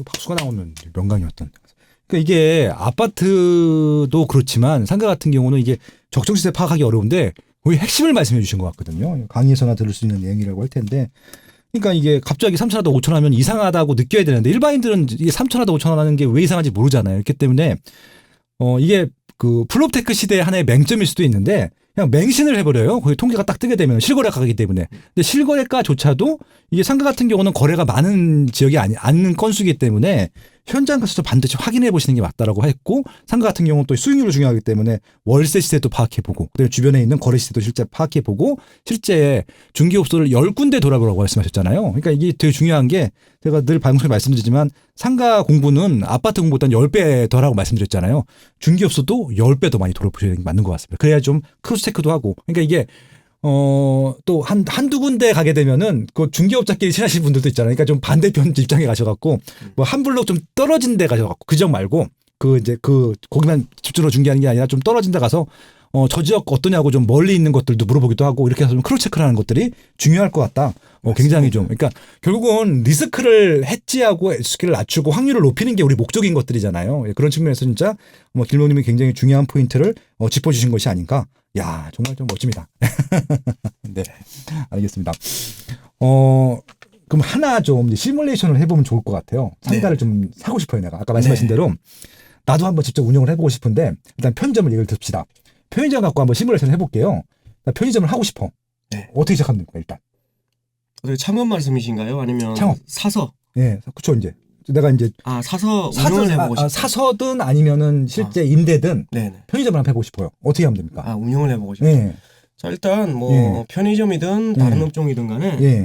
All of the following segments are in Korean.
박수가 나오는 명강이었던. 그러니까 이게 아파트도 그렇지만 상가 같은 경우는 이게 적정시세 파악하기 어려운데 거의 핵심을 말씀해 주신 것 같거든요. 강의에서나 들을 수 있는 내용이라고 할 텐데. 그러니까 이게 갑자기 3,000하다 5,000 하면 이상하다고 느껴야 되는데 일반인들은 이게 3,000하다 5,000 하는 게 왜 이상한지 모르잖아요. 그렇기 때문에 이게 그 플롭테크 시대의 하나의 맹점일 수도 있는데 그냥 맹신을 해버려요. 거기 통계가 딱 뜨게 되면 실거래가이기 때문에. 근데 실거래가조차도 이게 상가 같은 경우는 거래가 많은 지역이 않는 건수이기 때문에 현장 가서도 반드시 확인해 보시는 게 맞다라고 했고 상가 같은 경우는 또 수익률이 중요하기 때문에 월세 시세도 파악해보고 그다음에 주변에 있는 거래 시세도 실제 파악해보고 실제 중개업소를 10군데 돌아보라고 말씀하셨잖아요. 그러니까 이게 되게 중요한 게 제가 늘 방송에 말씀드리지만 상가 공부는 아파트 공부보다는 10배 더라고 말씀드렸잖아요. 중개업소도 10배 더 많이 돌아보셔야 되는 게 맞는 것 같습니다. 그래야 좀 크로스 체크도 하고 그러니까 이게 또 한두 군데 가게 되면은 그 중개업자끼리 친하신 분들도 있잖아요. 그러니까 좀 반대편 입장에 가셔갖고 뭐 한 블록 좀 떨어진 데 가셔갖고 그 지역 말고 거기만 집중으로 중개하는 게 아니라 좀 떨어진 데 가서 저 지역 어떠냐고 좀 멀리 있는 것들도 물어보기도 하고 이렇게 해서 좀 크로스 체크를 하는 것들이 중요할 것 같다. 굉장히 좀 그러니까 결국은 리스크를 해지하고 스킬을 낮추고 확률을 높이는 게 우리 목적인 것들이잖아요. 그런 측면에서 진짜 길목님이 굉장히 중요한 포인트를 짚어주신 것이 아닌가. 야, 정말 좀 멋집니다. 네, 알겠습니다. 그럼 하나 좀 시뮬레이션을 해보면 좋을 것 같아요. 상가를 좀 사고 싶어요, 내가. 아까 말씀하신 대로. 나도 한번 직접 운영을 해보고 싶은데, 일단 편의점을 얘기를 듭시다. 편의점 갖고 한번 시뮬레이션 해볼게요. 편의점을 하고 싶어. 네. 어떻게 시작하면 됩니까, 일단? 어떻게 창업 말씀이신가요? 아니면 창업. 사서? 네, 그쵸, 이제. 내가 이제. 사서 운영을 해보고 싶어요. 사서든 아니면은 실제 임대든 편의점을 한번 해보고 싶어요. 어떻게 하면 됩니까? 운영을 해보고 싶어요. 네. 자, 일단 편의점이든 다른 업종이든 간에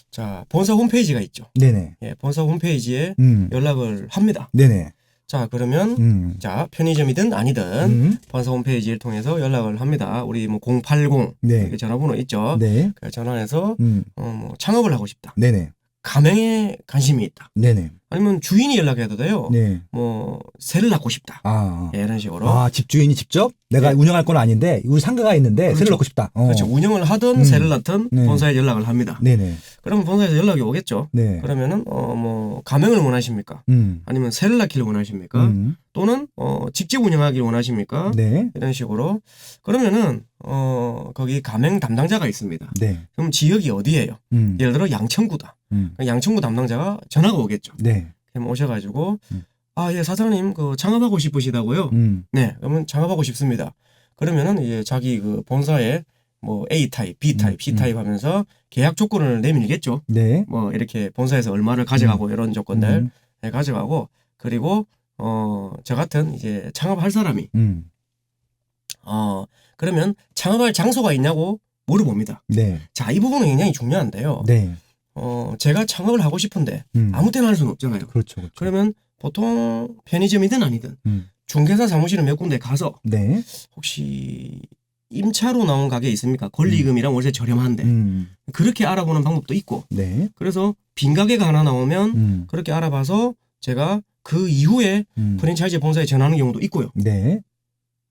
자, 본사 홈페이지가 있죠. 네네. 본사 홈페이지에 연락을 합니다. 네네. 자, 그러면 자, 편의점이든 아니든 본사 홈페이지를 통해서 연락을 합니다. 우리 080 이렇게 전화번호 있죠. 네. 전화해서 창업을 하고 싶다. 네네. 가맹에 관심이 있다. 네네. 아니면 주인이 연락해도 돼요. 네. 세를 낳고 싶다. 이런 식으로. 집주인이 직접 내가 운영할 건 아닌데 우리 상가가 있는데 그렇죠. 세를 낳고 싶다. 그렇죠. 운영을 하든 세를 낳든 본사에 연락을 합니다. 네네. 그러면 본사에서 연락이 오겠죠. 네. 그러면은 가맹을 원하십니까? 아니면 세를 낳기를 원하십니까? 또는 직접 운영하기를 원하십니까? 네. 이런 식으로. 그러면은 거기 가맹 담당자가 있습니다. 네. 그럼 지역이 어디예요? 예를 들어 양천구다. 양천구 담당자가 전화가 오겠죠. 네. 그럼 오셔가지고 예, 사장님 창업하고 싶으시다고요? 네, 그러면 창업하고 싶습니다. 그러면은 이제 자기 그 본사에 A 타입, B 타입, C 타입 하면서 계약 조건을 내밀겠죠. 네. 이렇게 본사에서 얼마를 가져가고 이런 조건들 가져가고 그리고 저 같은 이제 창업할 사람이 그러면 창업할 장소가 있냐고 물어봅니다. 네. 자, 이 부분은 굉장히 중요한데요. 네. 제가 창업을 하고 싶은데 아무 때나 할 수는 없잖아요. 그렇죠. 그러면 보통 편의점이든 아니든 중개사 사무실을 몇 군데 가서 혹시 임차로 나온 가게 있습니까? 권리금이랑 월세 저렴한데 그렇게 알아보는 방법도 있고 그래서 빈 가게가 하나 나오면 그렇게 알아봐서 제가 그 이후에 프랜차이즈 본사에 전화하는 경우도 있고요.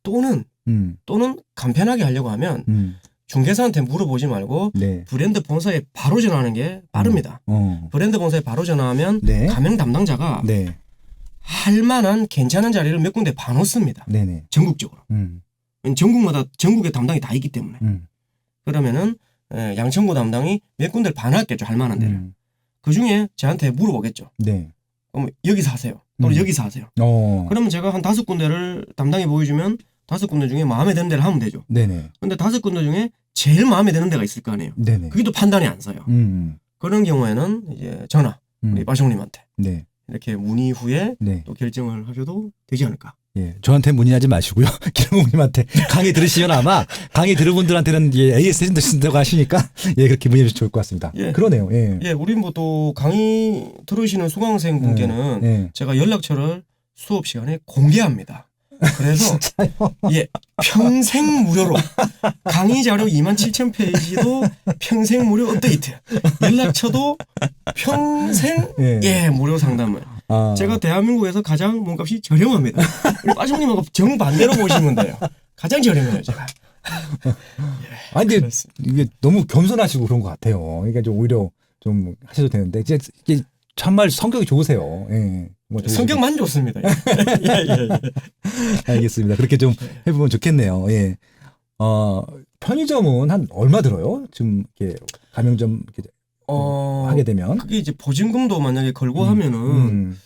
또는 간편하게 하려고 하면 중개사한테 물어보지 말고 브랜드 본사에 바로 전화하는 게 빠릅니다. 브랜드 본사에 바로 전화하면 가맹 담당자가 할 만한 괜찮은 자리를 몇 군데 봐놓습니다. 전국적으로. 전국마다 전국에 담당이 다 있기 때문에. 그러면은 양천구 담당이 몇 군데를 봐놨겠죠. 할 만한 데를. 그중에 저한테 물어보겠죠. 그럼 여기서 하세요. 또는 여기서 하세요. 그러면 제가 한 5군데를 담당해 보여주면 5군데 중에 마음에 드는 데를 하면 되죠. 근데 5군데 중에 제일 마음에 드는 데가 있을 거 아니에요. 그게 또 판단이 안 서요. 그런 경우에는 이제 전화 우리 마쇼님한테 이렇게 문의 후에 또 결정을 하셔도 되지 않을까. 예, 저한테 문의하지 마시고요. 길목님한테 강의 들으시면 아마 강의 들은 분들한테는 AS 해준다고 하시니까 그렇게 문의해 주시면 좋을 것 같습니다. 그러네요. 우리 또 강의 들으시는 수강생 분께는 제가 연락처를 수업 시간에 공개합니다. 그래서 평생 무료로 강의 자료 27,000페이지도 평생 무료 업데이트, 연락처도 평생 무료 상담을. 제가 대한민국에서 가장 몸값이 저렴합니다. 우리 빠종님하고 정반대로 보시면 돼요. 가장 저렴해요, 제가. 근데 이게 너무 겸손하시고 그런 것 같아요. 그러니까 좀 오히려 좀 하셔도 되는데 이제 참말 성격이 좋으세요. 예. 뭐 성격만 좋습니다. 예. 알겠습니다. 그렇게 좀 해보면 좋겠네요. 예. 편의점은 한 얼마 들어요? 지금 이렇게 가맹점 이렇게 하게 되면 그게 이제 보증금도 만약에 걸고 하면은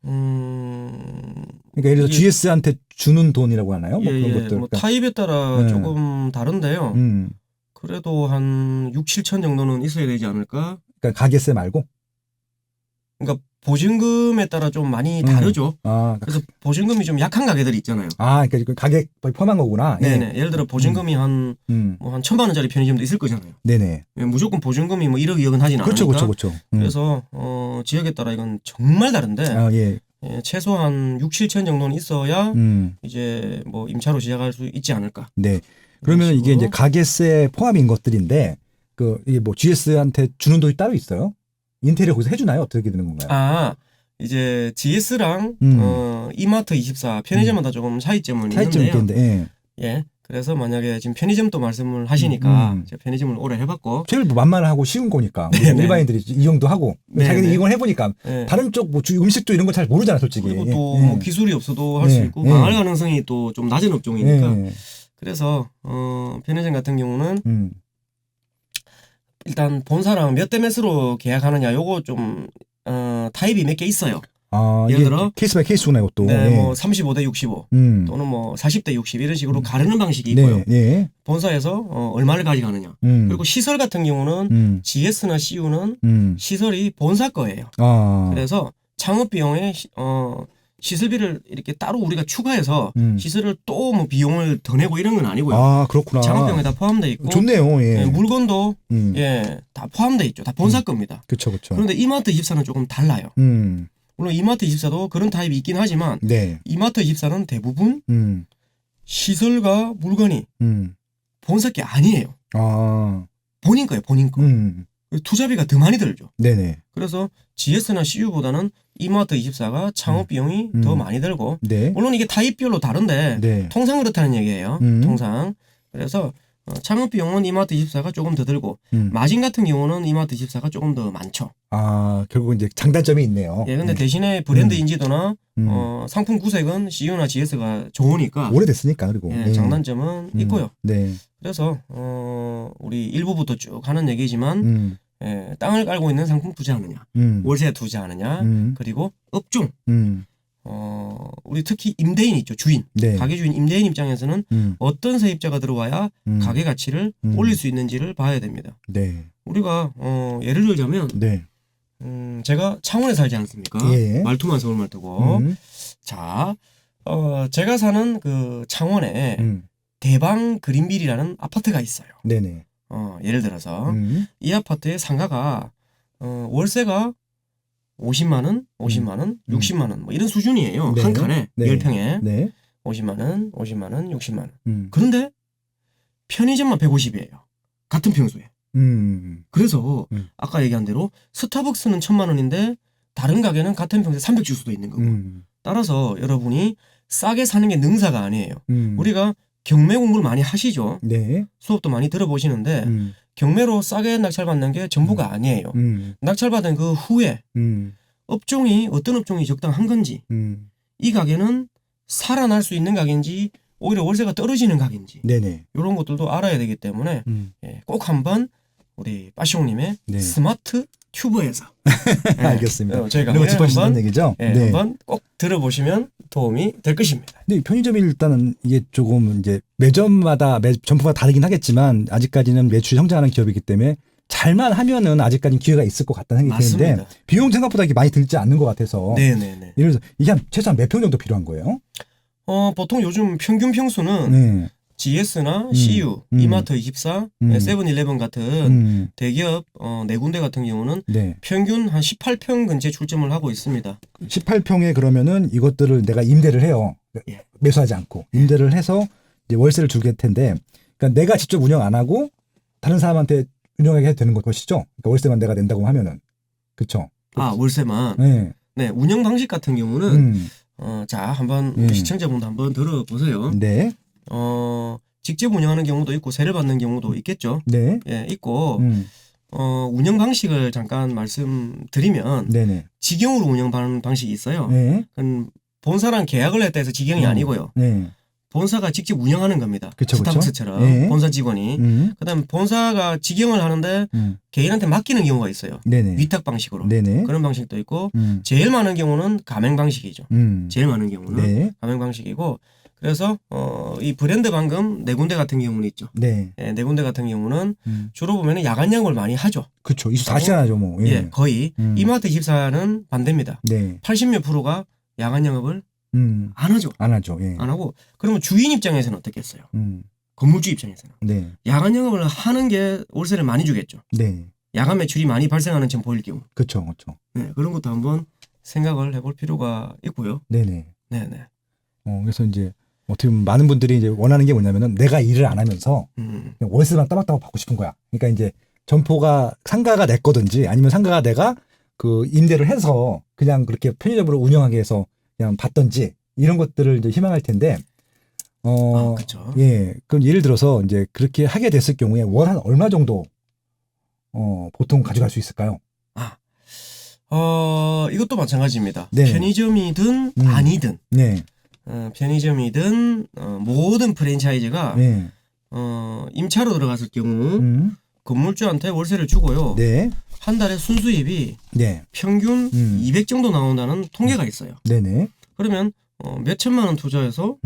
그러니까 예를 들어 GS한테 주는 돈이라고 하나요? 뭐 예, 그런 예. 것들. 뭐 타입에 따라 조금 다른데요. 그래도 한 6, 7천 정도는 있어야 되지 않을까? 그러니까 가게세 말고? 그러니까 보증금에 따라 좀 많이 다르죠. 그래서 보증금이 좀 약한 가게들이 있잖아요. 그러니까 가격 포함한 거구나. 네네. 예를 들어 보증금이 한 1,000만 원짜리 편의점도 있을 거잖아요. 네네. 무조건 보증금이 뭐 1억, 2억은 하진 않으니까. 그렇죠. 그래서 지역에 따라 이건 정말 다른데 최소한 6, 7천 정도는 있어야 이제 뭐 임차로 시작할 수 있지 않을까. 네. 그러면 이게 이제 가게세 포함인 것들인데 이게 뭐 GS한테 주는 돈이 따로 있어요? 인테리어 거기서 해주나요? 어떻게 되는 건가요? 이제 GS랑 이마트24 편의점마다 조금 차이점은 있는데요. 예. 그래서 만약에 지금 편의점도 말씀을 하시니까 제가 편의점을 오래 해봤고 제일 만만하고 쉬운 거니까 일반인들이 이용도 하고 자기는 이용을 해보니까 다른 쪽 뭐 음식도 이런 거 잘 모르잖아 솔직히. 그리고 또 뭐 기술이 없어도 할 수 있고 망할 가능성이 또 좀 낮은 업종이니까 그래서 편의점 같은 경우는 일단 본사랑 몇 대 몇으로 계약하느냐 요거 좀 타입이 몇 개 있어요. 예를 들어 케이스 바이 케이스구나 이것도. 네, 뭐 35대 65 또는 뭐 40대 60 이런 식으로 가르는 방식이 있고요. 본사에서 얼마를 가져가느냐. 그리고 시설 같은 경우는 GS나 CU는 시설이 본사 거예요. 그래서 창업 비용에 시설비를 이렇게 따로 우리가 추가해서 시설을 또 뭐 비용을 더 내고 이런 건 아니고요. 그렇구나. 창업 비용에 다 포함되어 있고. 좋네요. 예. 물건도 다 포함되어 있죠. 다 본사 겁니다. 그렇죠. 그런데 이마트24는 조금 달라요. 물론 이마트24도 그런 타입이 있긴 하지만 이마트24는 대부분 시설과 물건이 본사 게 아니에요. 본인 거예요. 본인 거. 투자비가 더 많이 들죠. 네네. 그래서 GS나 CU보다는 이마트24가 창업 비용이 더 많이 들고 물론 이게 타입별로 다른데 통상 그렇다는 얘기예요. 통상. 그래서 창업 비용은 이마트24가 조금 더 들고 마진 같은 경우는 이마트24가 조금 더 많죠. 결국 이제 장단점이 있네요. 예, 근데 대신에 브랜드 인지도나 상품 구색은 CU나 GS가 좋으니까 오래됐으니까 그리고 장단점은 있고요. 그래서 우리 일부부터 쭉 하는 얘기지만 땅을 깔고 있는 상품 투자하느냐, 월세 투자하느냐, 그리고 업종. 우리 특히 임대인 있죠. 주인. 가게 주인 임대인 입장에서는 어떤 세입자가 들어와야 가게 가치를 올릴 수 있는지를 봐야 됩니다. 우리가 예를 들자면 제가 창원에 살지 않습니까? 말투만 서울 말투고. 자, 제가 사는 그 창원에 대방 그린빌이라는 아파트가 있어요. 예를 들어서 이 아파트의 상가가 월세가 50만 원, 60만 원 뭐 이런 수준이에요. 한 칸에 10평에 50만 원, 60만 원. 그런데 편의점만 150이에요. 같은 평수에. 그래서 아까 얘기한 대로 스타벅스는 1,000만 원인데 다른 가게는 같은 평수에 300 줄 수도 있는 거고. 따라서 여러분이 싸게 사는 게 능사가 아니에요. 우리가 경매 공부를 많이 하시죠. 수업도 많이 들어보시는데 경매로 싸게 낙찰받는 게 전부가 아니에요. 낙찰받은 그 후에 업종이 어떤 업종이 적당한 건지 이 가게는 살아날 수 있는 가게인지 오히려 월세가 떨어지는 가게인지 이런 것들도 알아야 되기 때문에 꼭 한번 우리 빠숑님의 스마트 튜브에서 알겠습니다. 저희가 짚어주신다는 얘기죠. 한번 꼭 들어보시면 도움이 될 것입니다. 근데 편의점이 일단은 이게 조금 이제 매점마다 점포가 다르긴 하겠지만 아직까지는 매출이 성장하는 기업이기 때문에 잘만 하면은 아직까지는 기회가 있을 것 같다는 생각이 드는데 비용 생각보다 이게 많이 들지 않는 것 같아서. 예를 들어서 이게 한 최소한 몇 평 정도 필요한 거예요? 보통 요즘 평균 평수는 GS나 CU, 이마트24, 세븐일레븐 같은 대기업 네 군데 같은 경우는 평균 한 18평 근처에 출점을 하고 있습니다. 18평에 그러면은 이것들을 내가 임대를 해요. 매수하지 않고 임대를 해서 이제 월세를 주게 될 텐데, 그러니까 내가 직접 운영 안 하고 다른 사람한테 운영하게 해도 되는 것이죠. 그러니까 월세만 내가 낸다고 하면은 그렇죠. 월세만. 운영 방식 같은 경우는 자 한번 우리 시청자분도 한번 들어보세요. 직접 운영하는 경우도 있고 세를 받는 경우도 있겠죠. 있고 운영 방식을 잠깐 말씀드리면 네네. 직영으로 운영하는 방식이 있어요. 네. 그건 본사랑 계약을 했다 해서 직영이 아니고요. 네. 본사가 직접 운영하는 겁니다. 그쵸, 스타벅스처럼 네. 본사 직원이. 그다음에 본사가 직영을 하는데 개인한테 맡기는 경우가 있어요. 네네. 위탁 방식으로. 네네. 그런 방식도 있고 제일 많은 경우는 가맹 방식이죠. 제일 많은 경우는 네. 가맹 방식이고 그래서 이 브랜드 방금 네 군데 같은 경우는 있죠. 네. 네 군데 같은 경우는 주로 보면 야간 영업을 많이 하죠. 그렇죠. 24시간 하죠, 뭐. 예, 거의. 이마트 24는 반대입니다. 네. 80몇 프로가 야간 영업을 안 하죠. 안 하죠. 예. 안 하고 그러면 주인 입장에서는 어떻겠어요? 건물주 입장에서는 네. 야간 영업을 하는 게 월세를 많이 주겠죠. 네. 야간 매출이 많이 발생하는 점포일 경우. 그렇죠, 그렇죠. 네, 그런 것도 한번 생각을 해볼 필요가 있고요. 네네. 네네. 그래서 이제 어떻게 보면 많은 분들이 이제 원하는 게 뭐냐면은 내가 일을 안 하면서 그냥 월세만 따박따박 받고 싶은 거야. 그러니까 이제 점포가 상가가 내 거든지 아니면 상가가 내가 그 임대를 해서 그냥 그렇게 편의점으로 운영하게 해서 그냥 받던지 이런 것들을 이제 희망할 텐데, 그렇죠. 예, 그럼 예를 들어서 이제 그렇게 하게 됐을 경우에 월 한 얼마 정도 보통 가져갈 수 있을까요? 이것도 마찬가지입니다. 네. 편의점이든 아니든, 네, 편의점이든 모든 프랜차이즈가 네, 임차로 들어갔을 경우 건물주한테 월세를 주고요. 네, 한 달에 순수입이 네, 평균 200 정도 나온다는 통계가 있어요. 네네. 그러면 몇 천만 원 투자해서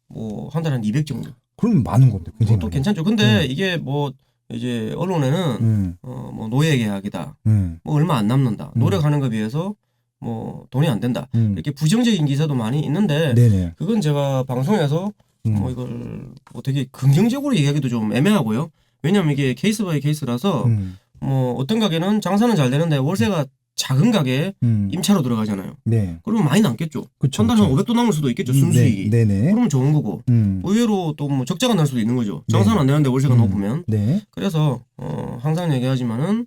뭐 한 달에 한 200 정도. 그럼 많은 건데 굉장히 그것도 많아요. 괜찮죠. 근데 이게 뭐 이제 언론에는 뭐 노예 계약이다. 뭐 얼마 안 남는다. 노력하는 것에 비해서 뭐 돈이 안 된다. 이렇게 부정적인 기사도 많이 있는데 네네. 그건 제가 방송에서 뭐 이걸 뭐 되게 긍정적으로 얘기하기도 좀 애매하고요. 왜냐하면 이게 케이스 바이 케이스라서 뭐 어떤 가게는 장사는 잘 되는데 월세가 작은 가게에 임차로 들어가잖아요. 네. 그러면 많이 남겠죠. 그쵸, 한 달에 한 그쵸. 500도 남을 수도 있겠죠. 순수익이. 네, 네네. 그러면 좋은 거고. 의외로 또 뭐 적자가 날 수도 있는 거죠. 장사는 안 되는데 월세가 높으면. 네. 그래서 항상 얘기하지만은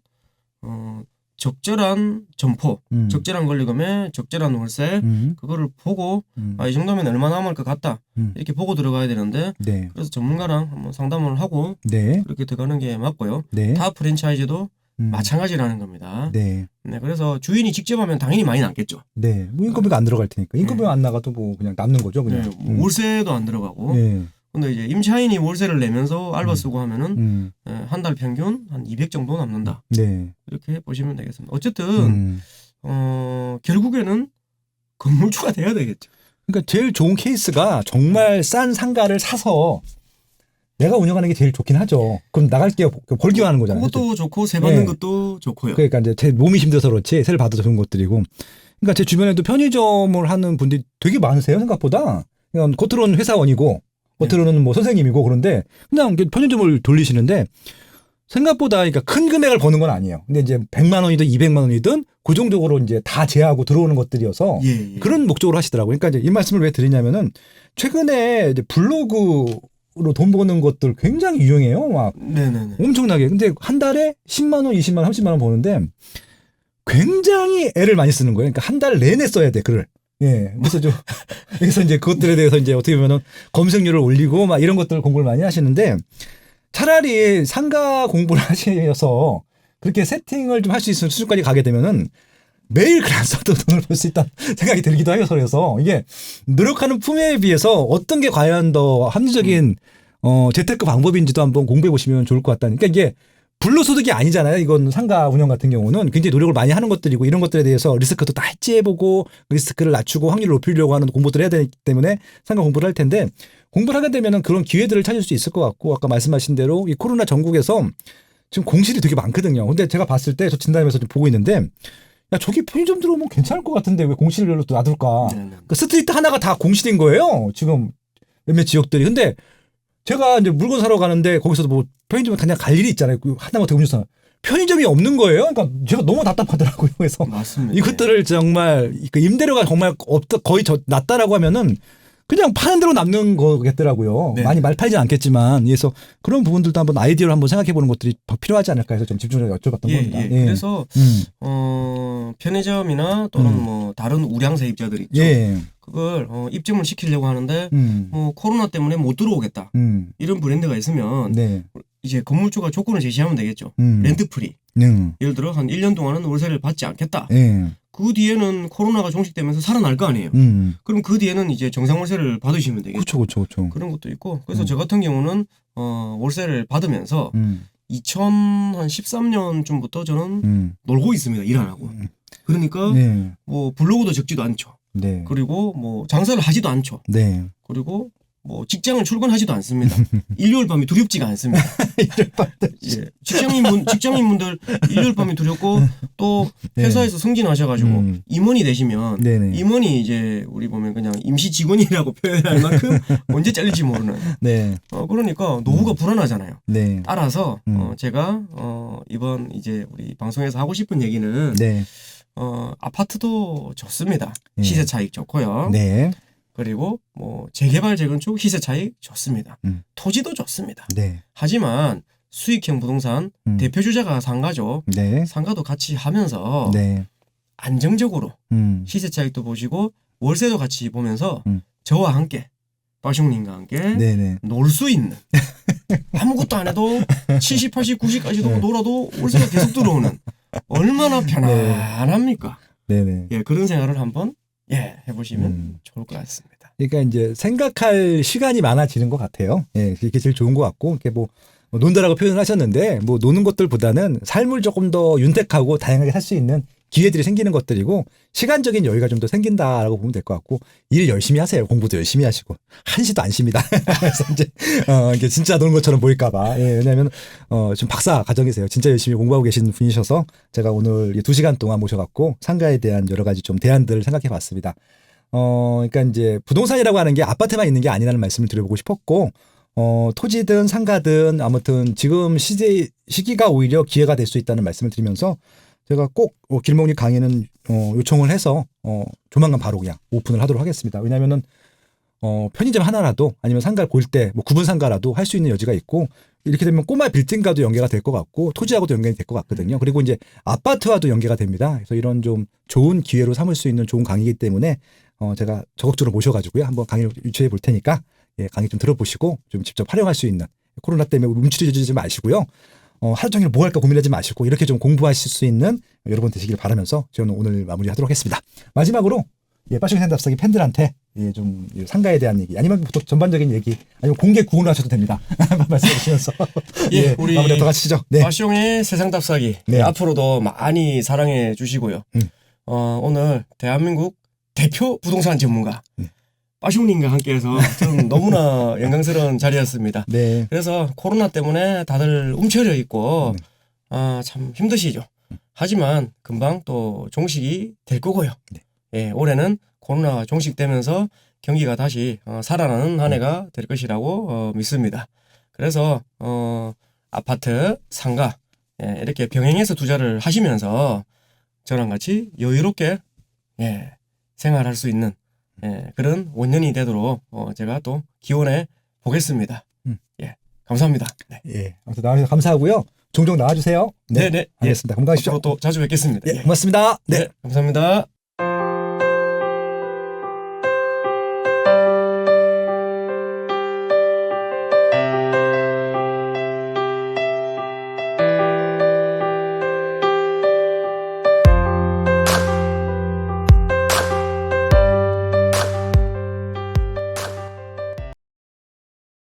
적절한 점포, 적절한 권리금에 적절한 월세 그거를 보고 이 정도면 얼마 남을 것 같다 이렇게 보고 들어가야 되는데 네. 그래서 전문가랑 한번 상담을 하고 네. 그렇게 들어가는 게 맞고요. 네. 타 프랜차이즈도 마찬가지라는 겁니다. 네. 네, 그래서 주인이 직접 하면 당연히 많이 남겠죠. 네. 뭐 인건비가 안 들어갈 테니까. 인건비가 안 나가도 뭐 그냥 남는 거죠, 그냥. 네, 뭐 월세도 안 들어가고. 네. 근데 이제 임차인이 월세를 내면서 알바 쓰고 하면은 한 달 평균 한 200 정도 남는다. 네. 이렇게 보시면 되겠습니다. 어쨌든 결국에는 건물주가 돼야 되겠죠. 그러니까 제일 좋은 케이스가 정말 싼 상가를 사서 내가 운영하는 게 제일 좋긴 하죠. 그럼 나갈게요. 벌기만 하는 거잖아요. 그것도 좋고 세 받는 네. 것도 좋고요. 그러니까 이제 제 몸이 힘들어서 그렇지 세를 받아서 좋은 것들이고. 그러니까 제 주변에도 편의점을 하는 분들이 되게 많으세요, 생각보다. 그냥 겉으로는 회사원이고 겉으로는 뭐 선생님이고 그런데 그냥 편의점을 돌리시는데 생각보다 그러니까 큰 금액을 버는 건 아니에요. 근데 이제 100만 원이든 200만 원이든 고정적으로 이제 다 제하고 들어오는 것들이어서 예. 그런 목적으로 하시더라고요. 그러니까 이제 이 말씀을 왜 드리냐면은 최근에 이제 블로그로 돈 버는 것들 굉장히 유용해요. 막 네네네. 엄청나게. 근데 한 달에 10만 원, 20만 원, 30만 원 버는데 굉장히 애를 많이 쓰는 거예요. 그러니까 한 달 내내 써야 돼, 글을. 예. 그래서 이제 그것들에 대해서 이제 어떻게 보면은 검색률을 올리고 막 이런 것들 공부를 많이 하시는데 차라리 상가 공부를 하셔서 그렇게 세팅을 좀 할 수 있는 수준까지 가게 되면은 매일 글 안 써도 돈을 벌 수 있다는 생각이 들기도 해요. 그래서 이게 노력하는 품에 비해서 어떤 게 과연 더 합리적인 재테크 방법인지도 한번 공부해 보시면 좋을 것 같다는. 그러니까 이게 불로소득이 아니잖아요. 이건 상가 운영 같은 경우는 굉장히 노력을 많이 하는 것들이고 이런 것들에 대해서 리스크도 다 해지해보고 리스크를 낮추고 확률을 높이려고 하는 공부들을 해야 되기 때문에 상가 공부를 할 텐데 공부를 하게 되면 그런 기회들을 찾을 수 있을 것 같고 아까 말씀하신 대로 이 코로나 전국에서 지금 공실이 되게 많거든요. 근데 제가 봤을 때 저 진단하면서 좀 보고 있는데 야 저기 편의점 들어오면 괜찮을 것 같은데 왜 공실을 또 놔둘까. 그 스트리트 하나가 다 공실인 거예요. 지금 몇몇 지역들이. 근데 제가 이제 물건 사러 가는데 거기서도 뭐 편의점 그냥 갈 일이 있잖아요. 하다못해 음료수 편의점이 없는 거예요. 그러니까 제가 너무 답답하더라고요. 그래서 맞습니다. 이것들을 정말 그 임대료가 정말 거의 낮다라고 하면은 그냥 파는 대로 남는 거겠더라고요. 네. 많이 말 팔진 않겠지만 그래서 그런 부분들도 한번 아이디어를 한번 생각해 보는 것들이 필요하지 않을까 해서 좀 집중적으로 여쭤봤던 겁니다. 예. 그래서 편의점이나 또는 뭐 다른 우량 세입자들 있죠. 예. 그걸 입점을 시키려고 하는데 뭐 코로나 때문에 못 들어오겠다. 이런 브랜드가 있으면 네. 이제 건물주가 조건을 제시하면 되겠죠. 렌트 프리. 예를 들어 한 1년 동안은 월세를 받지 않겠다. 그 뒤에는 코로나가 종식되면서 살아날 거 아니에요. 그럼 그 뒤에는 이제 정상 월세를 받으시면 되겠죠. 그렇죠. 그런 것도 있고. 그래서 저 같은 경우는 월세를 받으면서 2013년쯤부터 저는 놀고 있습니다. 일 안 하고. 그러니까 뭐 블로그도 적지도 않죠. 네. 그리고 뭐 장사를 하지도 않죠. 네. 그리고 뭐 직장을 출근하지도 않습니다. 일요일 밤이 두렵지가 않습니다. 예. 직장인분들 일요일 밤이 두렵고 또 회사에서 승진하셔가지고 임원이 되시면 네네. 임원이 이제 우리 보면 그냥 임시 직원이라고 표현할 만큼 언제 잘릴지 모르는. 네. 그러니까 노후가 불안하잖아요. 네. 따라서 제가 이번 이제 우리 방송에서 하고 싶은 얘기는 네. 아파트도 좋습니다. 시세 차익 좋고요. 네. 그리고 뭐 재개발 재건축 시세 차익 좋습니다. 토지도 좋습니다. 네. 하지만 수익형 부동산 대표 주자가 상가죠. 네. 상가도 같이 하면서 네. 안정적으로 시세 차익도 보시고 월세도 같이 보면서 저와 함께 빠숑님과 함께 네네. 놀 수 있는 아무것도 안 해도 70, 80, 90까지도 네. 놀아도 월세가 계속 들어오는 얼마나 편안합니까? 네네. 예, 그런 생활을 한번 해보시면 좋을 것 같습니다. 그러니까 이제 생각할 시간이 많아지는 것 같아요. 예, 그게 제일 좋은 것 같고, 이렇게 뭐 논다라고 표현을 하셨는데, 뭐 노는 것들보다는 삶을 조금 더 윤택하고 다양하게 살 수 있는 기회들이 생기는 것들이고, 시간적인 여유가 좀 더 생긴다라고 보면 될 것 같고, 일 열심히 하세요. 공부도 열심히 하시고, 한시도 안 쉽니다. 그래서 이제 이게 진짜 노는 것처럼 보일까봐. 예, 왜냐하면 지금 박사 과정이세요. 진짜 열심히 공부하고 계신 분이셔서 제가 오늘 2시간 동안 모셔갖고 상가에 대한 여러 가지 좀 대안들을 생각해봤습니다. 그러니까 이제 부동산이라고 하는 게 아파트만 있는 게 아니라는 말씀을 드려보고 싶었고, 토지든 상가든 아무튼 지금 시기가 오히려 기회가 될 수 있다는 말씀을 드리면서 제가 꼭 길목리 강의는 요청을 해서 조만간 바로 그냥 오픈을 하도록 하겠습니다. 왜냐하면은 편의점 하나라도 아니면 상가를 볼 때 뭐 구분 상가라도 할 수 있는 여지가 있고 이렇게 되면 꼬마 빌딩과도 연계가 될 것 같고 토지하고도 연결이 될 것 같거든요. 그리고 이제 아파트와도 연계가 됩니다. 그래서 이런 좀 좋은 기회로 삼을 수 있는 좋은 강의이기 때문에 제가 적극적으로 모셔가지고요. 한번 강의를 유치해 볼 테니까 강의 좀 들어보시고 좀 직접 활용할 수 있는 코로나 때문에 움츠러지지 마시고요. 하루 종일 뭐 할까 고민하지 마시고 이렇게 좀 공부하실 수 있는 여러분 되시길 바라면서 저는 오늘 마무리하도록 하겠습니다. 마지막으로 빠숑 상담사기 팬들한테 좀 상가에 대한 얘기 아니면 보통 전반적인 얘기 아니면 공개 구원을 하셔도 됩니다. 말씀해 주시면서 우리 마무리하도록 하시죠. 네. 빠숑의 세상 답사기 앞으로도 많이 사랑해 주시고요. 오늘 대한민국 대표 부동산 전문가 빠숑님과 함께해서 저는 너무나 영광스러운 자리였습니다. 네. 그래서 코로나 때문에 다들 움츠려 있고 참 힘드시죠. 하지만 금방 또 종식이 될 거고요. 네. 올해는 코로나 종식되면서 경기가 다시 살아나는 한 해가 될 것이라고 믿습니다. 그래서 아파트, 상가 이렇게 병행해서 투자를 하시면서 저랑 같이 여유롭게 생활할 수 있는 그런 원년이 되도록 제가 또 기원해 보겠습니다. 감사합니다. 네. 아무튼 나와주셔서 감사하고요. 종종 나와주세요. 네. 알겠습니다. 건강하십시오. 앞으로 또 자주 뵙겠습니다. 고맙습니다. 네. 감사합니다.